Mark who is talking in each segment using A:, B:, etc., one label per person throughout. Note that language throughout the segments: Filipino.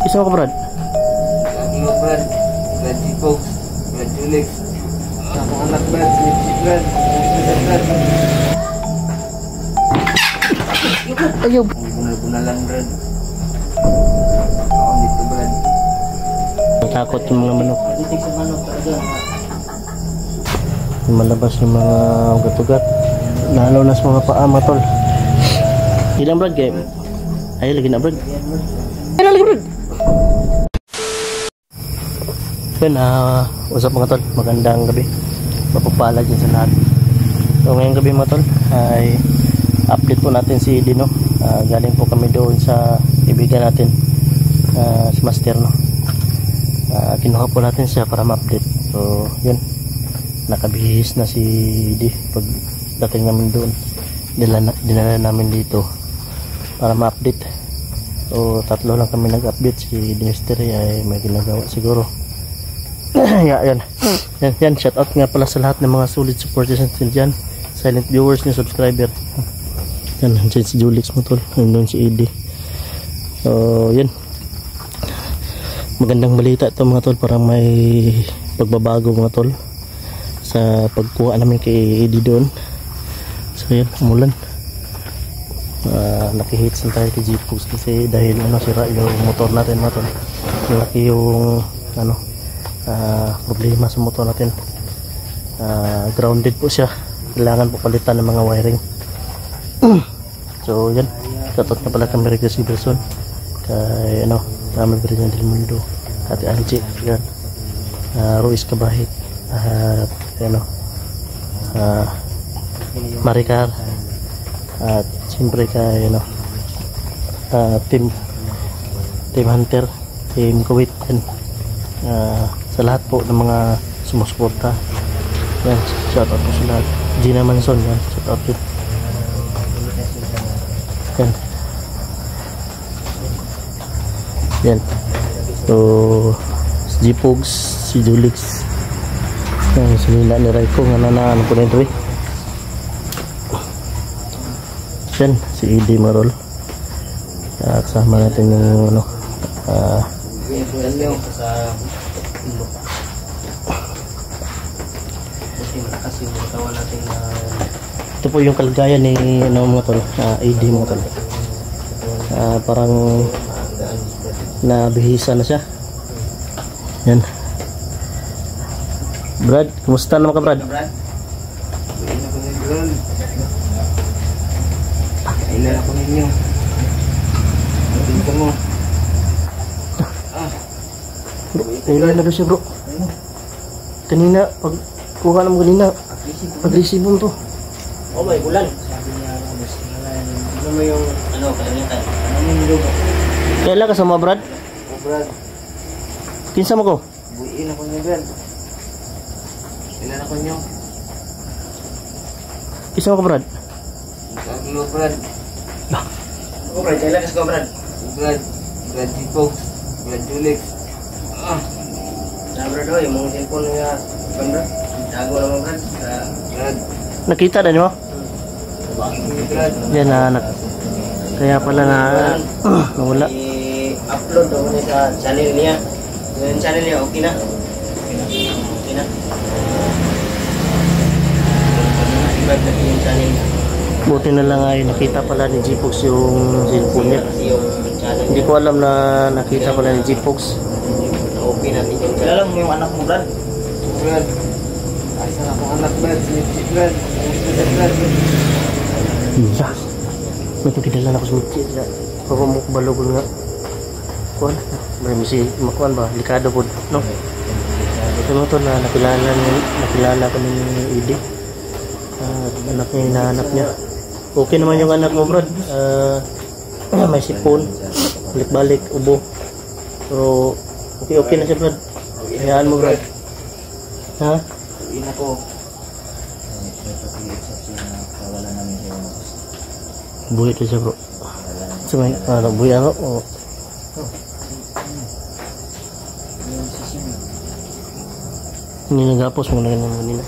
A: Isa ko, Brad.
B: Lagi ko, Brad. Brad G-Fox. Brad Julix. Ako anak, Brad. Si Brad. Brad.
A: Ayaw.
B: Bunal-bunalan, Brad. Ako dito, Brad.
A: Takot yung mga manok.
B: Ditik sa manok talaga.
A: Malabas yung mga ugat-ugat. Lalo na sa mga paa, matol. Ilang, Brad, kayo? Ay, lagi na, Brad. Ay, lagi, Brad. Yun, usap mga tol. Magandang gabi. Mapapala dyan sa lahat. So, ngayong gabi mga tol, ay update po natin si Dino. Galing po kami doon sa ibigan natin, si Master, no? Kinuha po natin siya para ma-update. So, yun. Nakabihis na si Di pag dating namin doon. Dinala namin dito para ma-update. So, tatlo lang kami nag-update. Si Mystery ay may ginagawa siguro. Yan. Shout out nga pala sa lahat ng mga solid supporters natin dyan. Silent viewers niyo, subscriber. Yan, dyan si Julix mo tol. Nandun si Eddie. So, yan. Magandang balita ito mga tol. Parang may pagbabago mga tol sa pagkuha namin kay Eddie doon. So yan, umulan. Nakihits na tayo kay G-Fox kasi dahil sira yung motor natin mga tol. Malaki yung problema sa motor natin. Grounded po siya. Kailangan po palitan ng mga wiring. So yan, katot na pala kami Merry Silverson kay Ramel Brina del Mundo, Ate Angie, yan, Ruiz Kabahit, at Maricar, at siyempre kay Team Hunter, Team Kuwait, yan. Sa lahat po ng mga sumusuporta, yan, shout out po sa lahat. Gina Manson, yan, shout out po. Yan. So, si G-Fox, si Julix, yan, sinila ni Raiko nga nanaan po na ito eh. Yan, si Eddie Marol. Kasama natin yung ito po yung kalagayan ni mga tol, Eddie mga tol. Parang nabihisa na siya. Yan. Brad, kumusta naman ka, Brad?
B: Kailan ako ninyo. Tingin ka mo.
A: Bro, kailan na doon siya, bro? Kanina, pag kuha naman kanina, pag-receive mo to.
B: Oh, may bulan. Sabi niya, ano mo yung, kalamitan. Ano yung lugo?
A: Kailan ka sa mga, Brad?
B: Oh, Brad.
A: Kinsa mo ko?
B: Buiin ako niyo, Brad. Kailan ako niyo?
A: Kinsa mo ko, Brad?
B: Lagi ko, Brad. Oh, Brad, kailan ka ko, Brad? Brad G-Fox, Brad Julix. Brad, yung mga cellphone nga, Brad. Tago naman, Brad. Brad.
A: Nakita na niyo? Yan na, kaya pala na nawala.
B: I-upload doon sa channel niya. Yung channel niya, okay na? Okay na. Yung channel niya.
A: Buti na lang ay nakita pala ni G-Fox yung cellphone niya. Hindi ko alam na nakita pala ni G-Fox.
B: Okay natin yung channel. Alam mo yung anak mo, Brad? Brad. Asan akong anak, Brad? Si Brad. Brad.
A: Yeah. May pagkidala na ako sa mutsi. Pagpamukbalog nga. Kuhan. May misi makuhan ba? Likado po. No? Ito mo ito na nakilala ko ni Eddie. Anak niya, hinahanap niya. Okay naman yung anak mo, Brad. May sipon. Balik-balik, ubo. Pero okay na siya, Brad. Hayaan mo, Brad. Ha?
B: Ina ko.
A: Buhay ito siya, bro. Sumay, buhay ako. Hindi nagapos mo na ganun kanina.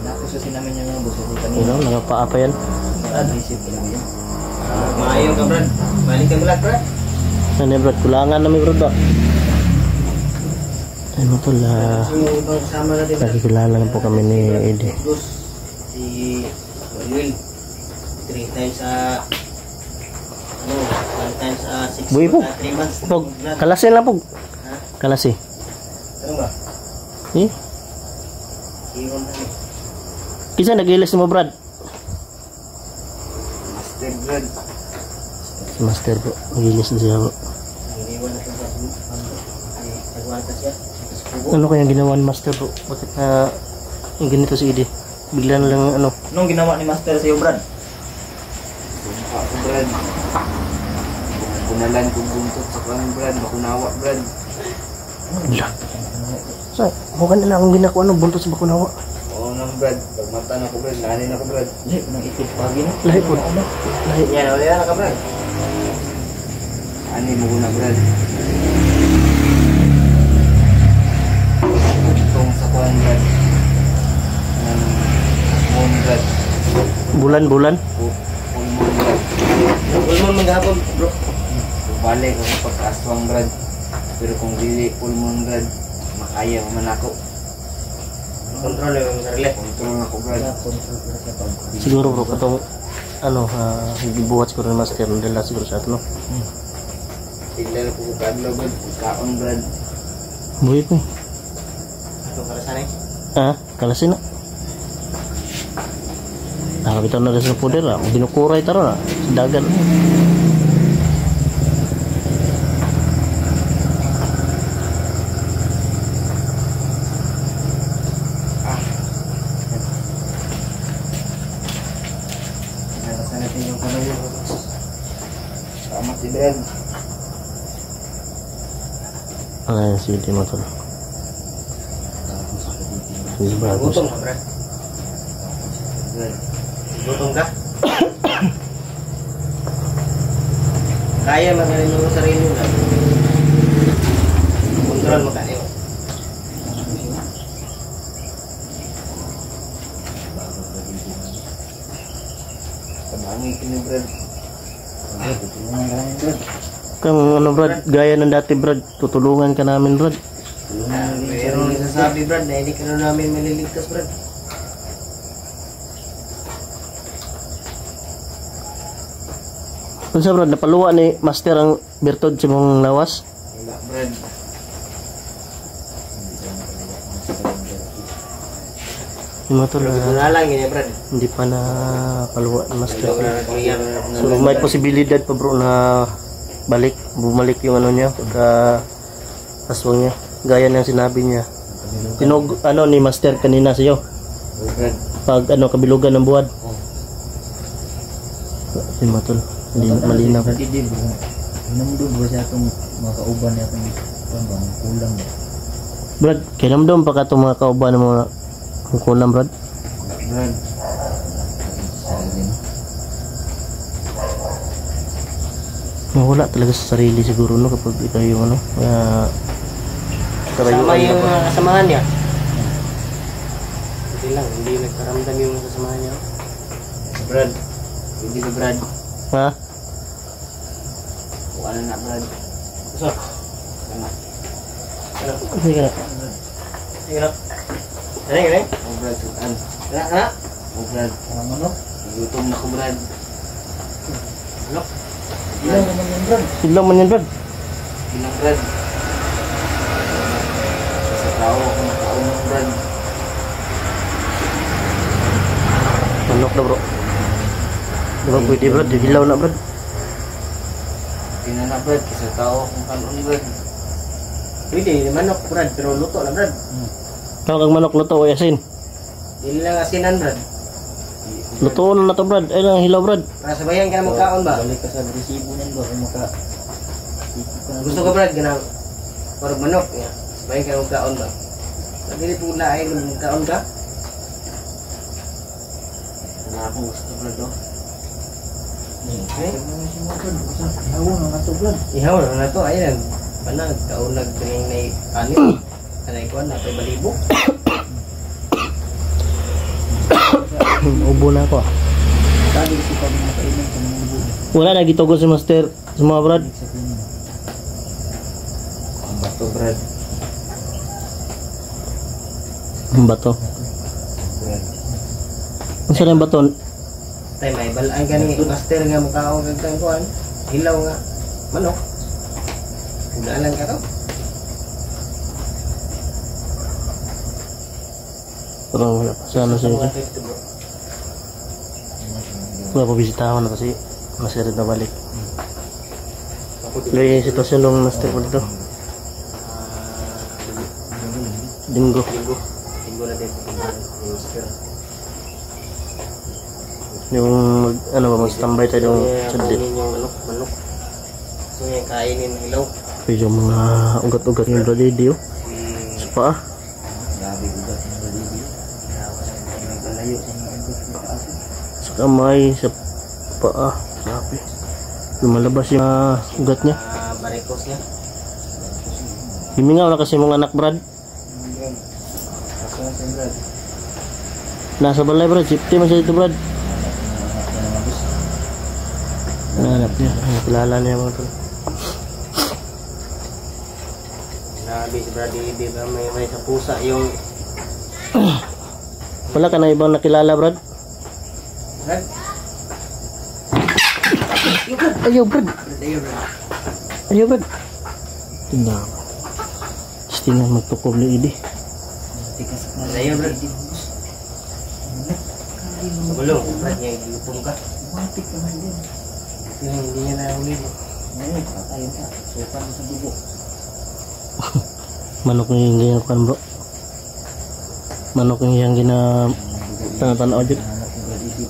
B: Nakususin namin yung mga buso ko kanina.
A: Ano, nagapaa pa yan.
B: Advisip ko lang yan. Maayon ka, Brad. Balik ka, Brad.
A: Ano yung brad? Kulangan namin brad ba? Ay mo tol,
B: Yung ibang kasama natin, Brad.
A: nakikilala na po kami ni Eddie.
B: Cruz, si Manuel. 3 times ano, 1 times 6
A: Buhay po.
B: 3 months.
A: Pog, kalasin lang po.
B: Ha?
A: Kalasi.
B: Ano ba?
A: Eh?
B: Iwan na eh.
A: Kisa nag-ilis mo brad?
B: Master Brad.
A: Si Master po. Nag-ilis na siya po.
B: Iniwan na siya sa ay nagwanta siya. Sa kubo.
A: Ano kaya ginawa ni Master po? Bakit yung ganito si Eddie? Bigla na lang ano.
B: Anong ginawa ni Master sa iyo, Brad? Sumpa ko, Brad. Kunalan kong buntot sa kwan, Brad. Bakunawa, Brad.
A: Bila. Sa, mukha nila akong ginako ano, buntot sa bakunawa.
B: Oo nang, Brad. Pagmata na ko, Brad. Lahanin ako, Brad. Lahi, nang ikit pagi na.
A: Lahi po. Lahi.
B: Yan, wala na ka, Brad. Ani mo na, Brad. Itong sa kwan, Brad. Moon, Brad.
A: Bulan-bulan.
B: Pulmon, Brad. Pulmon maghapon, bro. Balik ako pagkaswang, Brad. Pero kung dili pulmon, Brad, makaya man ako. Control yung sarili. Control ako, Brad.
A: Siguro bro, katong ano, gibuhat siguro ni Master. Nandala siguro sa ato, no?
B: Tignan ko kadlaw, Brad. Kaon, Brad.
A: Buhay po eh.
B: Ito para sana eh.
A: Kalasin na. Nakakita na rin sa puder ginukuray taro na. Sa dagat.
B: Nalasan natin yung kamay yung tama si Brad.
A: Ano si Eddie mo tol? Si Brad.
B: Gutom ka, Brad. Brad. Gutom ka? Kaya magaling yung sarili mo, Brad. Control mo kayo. Tabangi ka ni Brad. Tutulungan ka namin, Brad.
A: Kang ano Brad, gaya ng dati Brad, tutulungan ka namin Brad.
B: Pero nagsasabi, Brad, na hindi ka na namin maliligtas, Brad.
A: Kung sa Brad, napaluwa ni Master ang bertod sa mong lawas.
B: Wala, Brad.
A: Yung mga tol,
B: Pero na lang yun, Brad.
A: hindi pa na paluwa ni Master.
B: Clear.
A: So may posibilidad pa bro na bumalik yung ano niya, pagka aswang niya. Gaya ng sinabi niya. Tinog ano ni Master kanina sa iyo.
B: Brad.
A: Pag ano kabilugan ng buwan. Yung mga tol, hindi malinaw.
B: Hindi, bro. Namdod ba siya itong mga kauban niya itong kulang ba?
A: Brad, kailan pa ka itong mga kauban ng mga kulang Brad?
B: Brad.
A: Wala talaga sa sarili siguro no kapag ikaw yung ano.
B: Kasama yung mga kasamahan niya. Hindi lang, hindi nagkaramdam yung kasamahan niya. Brad. Hindi ba, Brad?
A: Ha?
B: Wala na, Brad. So, ano? Ano?
A: Sige na.
B: Sige na. Ano, gani? Oh, Brad, sudan. Ano? Oh, Brad. Ano? Gutom na ko, Brad. Ano? Ilang naman yung Brad?
A: Ilang man yan Brad?
B: Ilang, Brad? Sa tao ako nakaunong, Brad.
A: Manok na bro. Di ba pwede Brad? Hilaw na Brad.
B: Hindi na, Brad. Sa tao akong kanon, Brad. Pwede, manok, Brad. Pero luto na, Brad.
A: Tawag kang manok luto o asin.
B: Hindi lang asinan, Brad.
A: Luto na to Brad. Ay lang hilaw Brad.
B: Para sabayan ka na magkaon ba?
C: Balik ka sa resibo niyan ba kung maka
B: Gusto ko, Brad, ganang parang manok. Ya. Sabayan ka na magkaon ba? Pagdili po na ay magkaon ka? Wala akong gusto, Brad, oh. Okay?
C: hawa nga to Brad.
B: Ihaw na to, ayun. Panag, kaunag tingin na kanin. Kanay ko, napay balibo.
A: Ubo na ako.
C: Sabi si pag makainan sa mga buo.
A: Wala na gitugon si Master sa mga Brad.
C: Sa kanya.
B: Bato Brad.
A: Ang bato.
B: Brad.
A: Ang saan yung bato?
B: Tay may balaan ka ni master nga mukhaon kang kuan. Hilaw nga manok. Udalan ka to.
A: Parang wala pa sa ano siya dyan. Wala pa bisitahan na kasi masirit na balik. Kaya yung sitwasyon ng master ko dito. Linggo.
B: Linggo na din.
A: Yung ano ba, mag-standby tayo yung sudlit.
B: Yung manok. So yung kainin ng hilaw.
A: Pero yung mga ugat-ugat yung bralidi oh. Sa paa.
B: Grabe ugat ng balidi. Nagalayo sa mga ugat ng kaso.
A: Sa kamay, sa paa. Grabe. Lumalabas yung ugat niya.
B: Barikos niya.
A: Himingaw na kasi mga anak Brad.
B: Ako na siya Brad.
A: Nasa balay Brad. Safety man siya dito Brad. Nahanap niya. Nakilala niya mga tol.
B: Grabe si Brad. Hindi ba may sa pusa yung...
A: Wala ka na ibang nakilala Brad?
B: Brad?
A: Ayaw Brad.
B: Ayaw Brad.
A: Ayaw Brad. Tingnan ako. Just tingnan magtukob ni Idi.
B: Ayaw Brad. Sabulong. Brad niya gilupong ka.
C: Matik naman din.
B: Hindi niya nahuli.
C: Ngayon, kakain ka. Sopan mo sa dugo.
A: Manok yung ganyan kan bro. Manok yung gina tanaw dyan.
C: Anak ng balidi.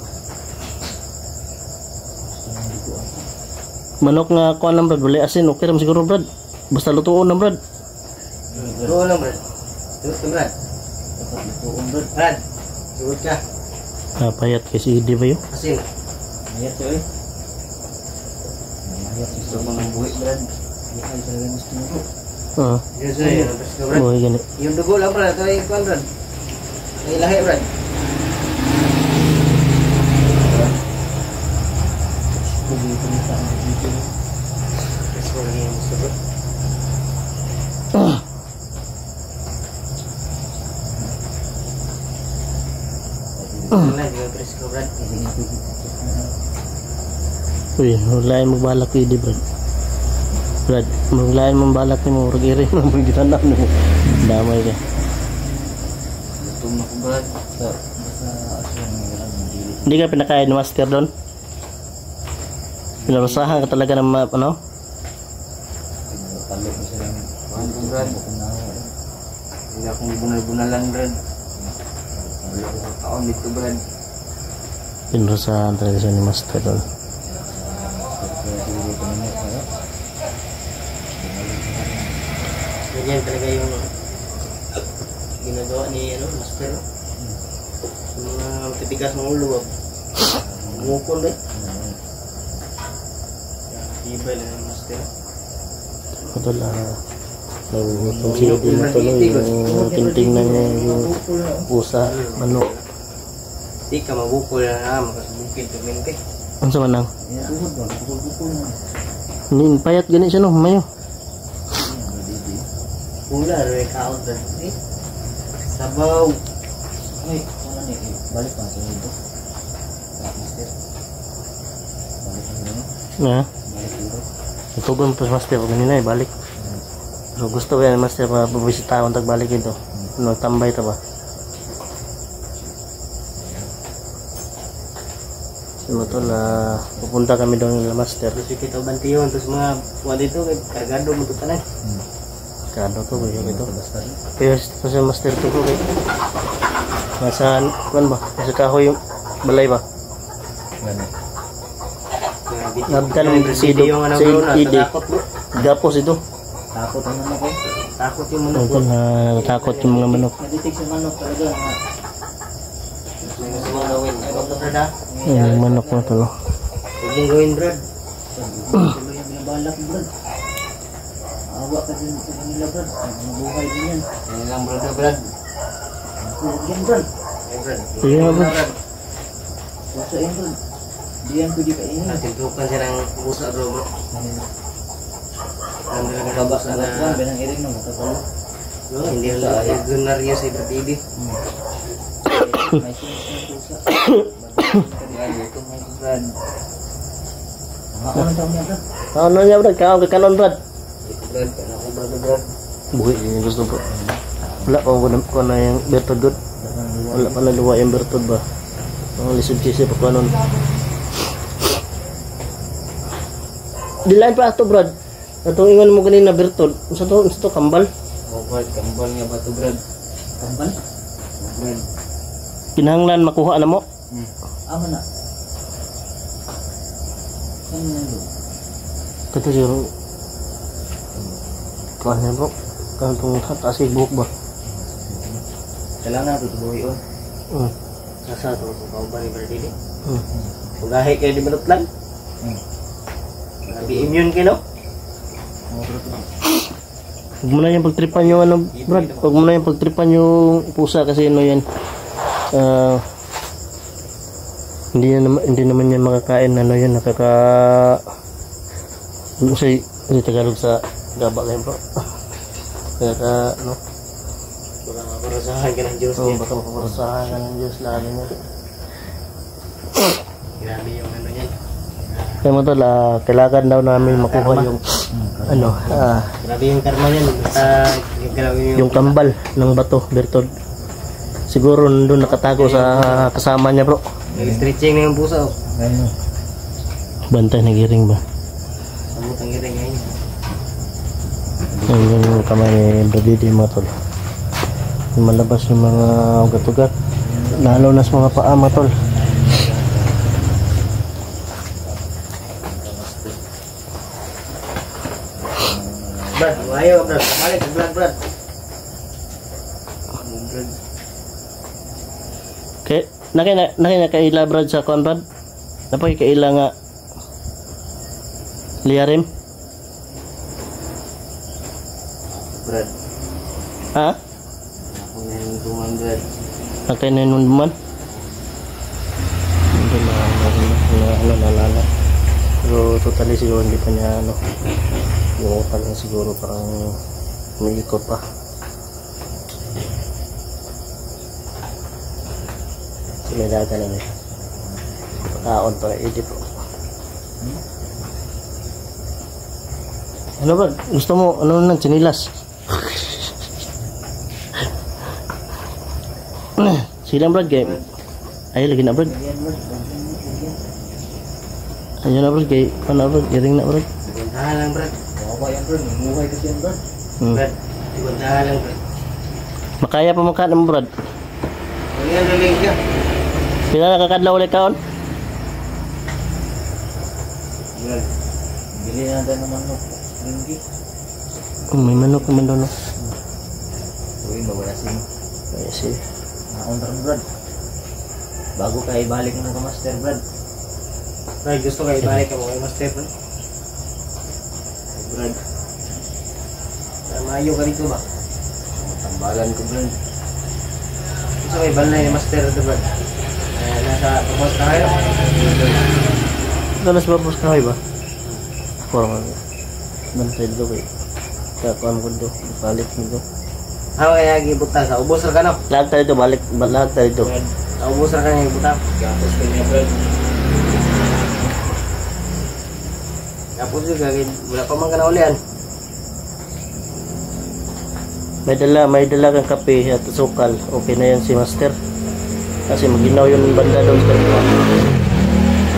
A: Manok nga kuan lang Brad. Wala asin. Okay ram siguro Brad. Basta lutuon lang Brad.
B: Luto lang Brad. Luto Brad.
C: Dapat lutuong Brad.
B: Brad. Luto ka.
A: Payat kay si Idi ba yun?
B: Asin.
C: Mayat siya eh. Mayat siya
B: Gusto mo ng buhi Brad.
C: Hindi ay talaga gusto mo bro.
A: Oo.
B: Yun sa'yo. Tapos ka Brad.
A: Buhay gani.
B: Yung dugo lang Brad. Ito yung kuan Brad. Yung lahi Brad.
C: Pwede ito nito ang dito.
B: Tapos ko lagi yung gusto Brad. Wala, di ba presko Brad?
A: Uy, wala yung magbalak ko Idi Brad. Brad, wala yung magbalak ni mo. Rag-iri mo. Gitanap mo. Damay ka.
B: Gutom na ko Brad.
C: Basta asyan mo lang ang dili.
A: Hindi ka pinakain ni master doon? Pinarusahan ka talaga ng ano?
C: Pinapalo mo silang
B: Kuhan ko Brad.
C: kunawa.
B: Hindi akong bunal-bunalan Brad. Wala ko taon dito Brad.
A: Pinarusahan talaga siya ni master doon.
C: Kaya dili ko naman kaya.
B: Ganyan talaga yung ginagawa ni master. Yung mga titigas ng ulo. Ngukol eh. Iba lang yung master.
A: Ito lang. Nagutong si Idi na tuloy. Yung tintingnan niya yung pusa, manok.
B: Di ka mabukol na makasubukid tuminti.
A: Ano sa manang?
C: Tuhod ba? Bukol-bukol na.
A: Nin, payat ganit siya no, mayo.
B: Pula, rin kaot na. Sabaw.
C: Ay, ano ni? Balik pa sa dito. Master. Balik na dito.
A: Nga.
C: Balik dito.
A: Itugon pa sa master pag ganina balik. So gusto ko yan master pa pabisitaon tagbalik ito. Nagtambay ta ba? So ito la pupunta kami doon ng master.
B: Terus kita bantiyon, terus mga kuha dito, kargado mo ito tanan.
A: Kado to ba yun ito?
C: Basta rin.
A: Pero ito sa master to ko kay. Nasa kuan ba? Nasa kahoy yung balay ba?
C: Ganun.
A: Nabtan ng sido sa ID. Gapos ito.
C: Takot ang manok eh.
B: Takot yung manok.
A: Ito na natakot yung mga manok.
C: Naditik sa manok talaga.
B: Gusto mong gawin. Ano to Brad ha?
A: Yung manok na to. No?
B: Huwag mong gawin Brad.
C: Tuloy ang binabalak Brad. Awa ka din sa kanila Brad. Mabuhay din yan.
B: Yan lang Brad.
C: Huwag yan Brad.
B: Ay Brad.
A: Sige nga, Brad.
C: Pusa yan Brad. Di yan pwede kainin.
B: Natintukan siya ng pusa bro. Ang talaga
C: Babak na babak binang iring no makapalo.
B: No, hindi lang ordinaryo sa TV.
C: May pusa. Kaya ito may brad. Ano daw niya brad?
A: Ano niya brad? Kanon brad.
B: Ito brad, ako brad.
A: Buhi yung gusto po. Wala pa ko na yung bertod good. Wala pa na luwa yung bertod ba. Ang lisod kasi pa ko nun. Dilain pa ato brad. Atong ingon mo kanina bertod. Sa to kambal.
B: Oh brad, kambal nga ba ito brad?
C: Kambal?
B: Oh brad.
A: Kinahanglan makuha na mo.
C: Amo na. Ano na do?
A: Kato siguro. Kuhan niya bro. Kantong taas yung buhok ba?
B: Kailangan ito tubuhi on. Nasa ito kung kauban ni brad ini. Pugahe kayo di manot lang. Grabe immune kayo no?
A: Huwag mo na yung pagtripan yung ano, Brad. Huwag mo na yung pagtripan yung pusa kasi ano yan. Hindi naman yan makakain ano yan, ano say Tagalog sa gaba kayo bro. Kaya ano.
B: Baka maparasahan ka ng Diyos niya.
A: Baka mapaparasahan ka ng Diyos lalo niya.
B: Grabe yung ano niya.
A: Kaya mo tol, kailangan daw namin makuha yung ano,
B: Grabe yung karma niyan.
A: yung kambal ng bato, Bertod. Siguro nandun nakatago sa kasama niya bro.
B: Stretching na yung pusa oh.
C: Ano?
A: Bantay na giring ba?
B: Samot ang giring ngayon.
A: Yung kamay ni Bradidi mga tol. Malabas yung mga ugat-ugat. Lalo na sa mga paa mga tol.
B: Brad, ayaw Brad. Kamalik ang vlog Brad. Brad.
A: Kaya, nakina kaila Brad sa kuan Brad? Napay kaila nga liarim?
B: Brad.
A: Ha?
B: Ako na yung 200.
A: Nakay na yun man? Hindi na nalala. Pero totally siguro hindi pa niya ano. Yung utang niya siguro parang umiikot pa. May daga na niya. Pagkaon pa na edit po. Ano ba? Gusto mo? Ano nang sinilas? Silang Brad kay ay lagi na Brad. Ayun na Brad kay ano Brad? Giring na Brad.
B: Ibuntahan lang Brad.
C: Kawawa yan Brad, mamuhay kasi yan Brad.
B: Brad, ibuntahan lang Brad.
A: Makaya pa makain mo Brad.
B: Ano yan laling ka?
A: Pila nakakadlaw ulit kaon?
B: Brad.
C: Bili na tayo ng manok. Ringgit.
A: May manok naman doon.
C: Uy, mawalasin.
A: Ay sige.
C: Naon rin Brad. Bago ka ibalik mo ka master Brad.
B: Brad, gusto ka ibalik ka mo kay Master Brad? Brad. Mayo ka dito ba?
C: Tambalan ko Brad.
B: Gusto ka ibalik na yung Master Brad? Nasa pagpos na kayo?
A: Dalas ba pus kahoy ba? Parang bantay do kay. Kakuan ko do, balik mo do.
B: Ako kaya gibuta sa ubos ra ka no?
A: Lahat tayo do, balik lahat tayo do.
B: Sa ubos ra ka niya gibuta.
C: Gapos ka niya Brad.
B: Tapos juga wala pa man ka na ulian.
A: May dala kang kape at sukal. Okay na yan si Master. Kasi maginaw yung banda doon sa kanila.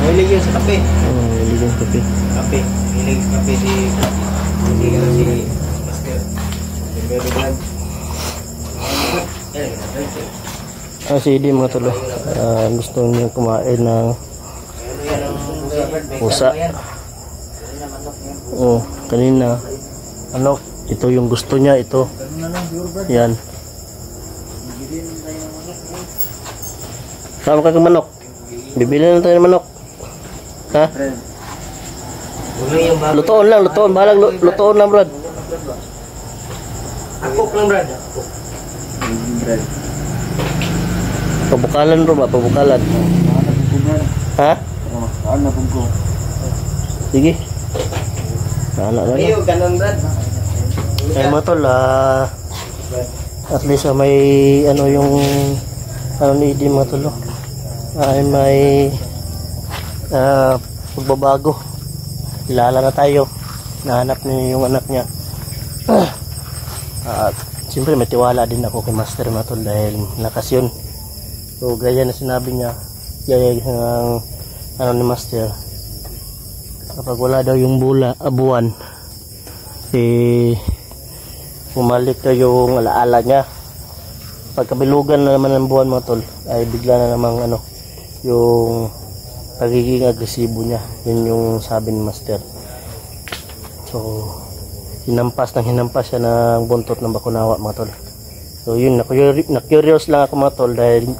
B: Mahilig yun sa kape.
A: Hindi yung kape.
B: Kape. Mahilig sa kape si Master. Very glad.
A: Si Idi mga tulo. Gusto niyo kumain ng pusa. Oh, kanina. Ano? Ito yung gusto niya. Ito. Yan. Sama ka ng manok. Bibili na tayo ng manok. Ha? Lutoon lang, lutoon. Bahalang lutoon lang, Brad.
B: Akok lang Brad.
C: Brad.
A: Pabukalan bro ba? Pabukalan. Ha?
C: Ano po ko?
A: Sige. Anak na
B: Ayaw, ganun Brad.
A: Ayun mga tol, at least may ano yung ano ni Eddie mga tol, ay may pagbabago. Kilala na tayo, nahanap niya yung anak niya. At siyempre may tiwala din ako kay Master mga tol dahil lakas yun. So gaya na sinabi niya, gaya ng ano ni Master, kapag wala daw yung buwan, bumalik daw yung alaala niya. Pagkabilugan na naman ng buwan mga tol, ay bigla na namang ano, yung pagiging agresibo niya. Yun yung sabi ni Master. So hinampas siya ng buntot ng bakunawa mga tol. So yun, na-curious lang ako mga tol dahil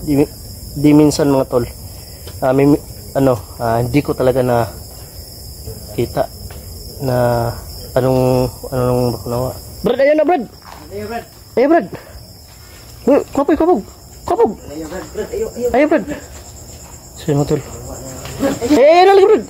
A: di minsan mga tol, hindi ko talaga na kita na anong bakunawa. Brad, ayan na Brad! Ayan Brad! Kapog! Ayan Brad! So yun mga tol. Ayan na Brad!